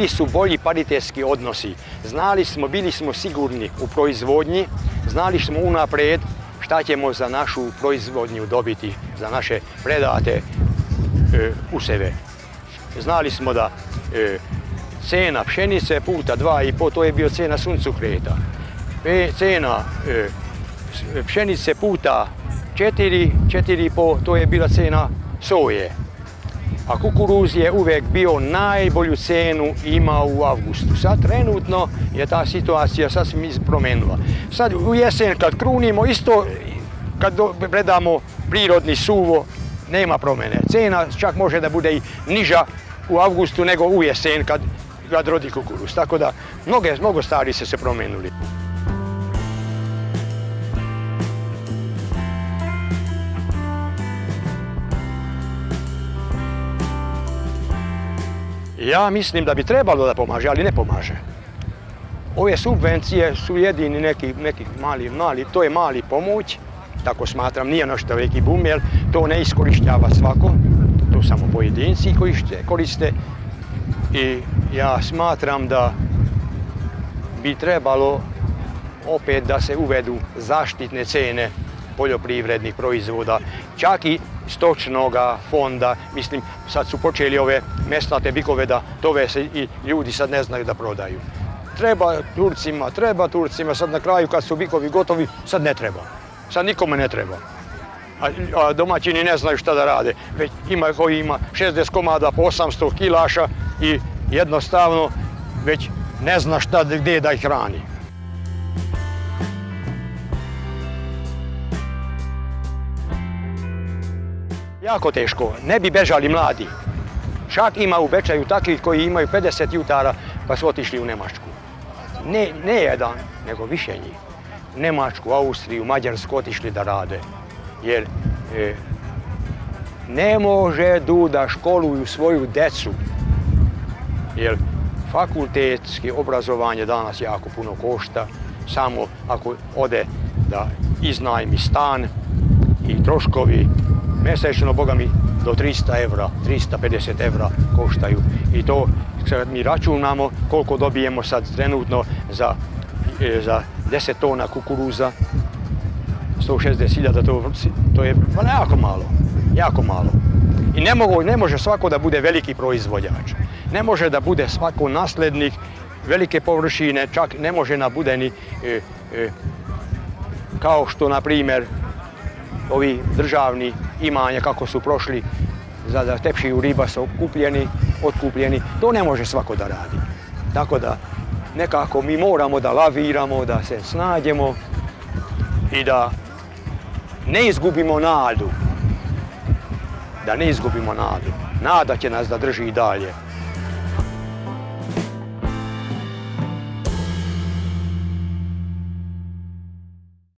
bili su bolji paritetski odnosi. Bili smo sigurni u proizvodnji, znali smo unaprijed šta ćemo za našu proizvodnju dobiti, za naše predate useve. Znali smo da cena pšenice puta 2,5, to je bio cena suncokreta. Cena pšenice puta 4,5, to je bila cena soje. A kukuruz je uvijek bio najbolju cenu imao u avgustu. Sad trenutno je ta situacija sasvim promenila. Sad u jesen kad krunimo, isto kad predamo prirodni suvo, nema promjene. Cena čak može da bude i niža u avgustu nego u jesen kad rodi kukuruz. Tako da mnogo stvari se promenuli. Ja mislim da bi trebalo da pomaže, ali ne pomaže. Ove subvencije su jedini neki mali, to je mali pomoć, tako smatram, nije nešto veliki bum, jer to ne iskorištava svako, to samo pojedinci koriste. I ja smatram da bi trebalo opet da se uvedu zaštitne cene poljoprivrednih proizvoda, čak i stočnoga fonda. Mislim, sad su počeli ove mesnate bikove da tove se i ljudi sad ne znaju da prodaju. Treba Turcima, sad na kraju kad su bikovi gotovi, sad ne treba. Sad nikome ne treba. A domaćini ne znaju šta da rade. Već koji ima 60 komada po 800 kilaša i jednostavno već ne zna gdje da ih hrani. Jako teško, ne bi bežali mladi. Čak ima u Bečaju takvih koji imaju 50 jutara pa su otišli u Nemačku. Ne jedan, nego više njih. U Nemačku, Austriju, Mađarsku otišli da rade. Jer ne može da školuju svoju decu. Jer fakultetski obrazovanje danas jako puno košta. Samo ako ode da iznajmi stan i troškovi mjesečno, boga mi, do 300 evra, 350 evra koštaju. I to, kad mi računamo koliko dobijemo sad trenutno za 10 tona kukuruza, 160.000, to je jako malo. I ne može svako da bude veliki proizvođač. Ne može da bude svako naslednik velike površine, čak ne može da bude ni kao što, na primjer, ovi državni imanja kako su prošli za tepšiju riba su otkupljeni, to ne može svako da radi. Tako da nekako mi moramo da laviramo, da se snađemo i da ne izgubimo nadu. Nada će nas da drži i dalje.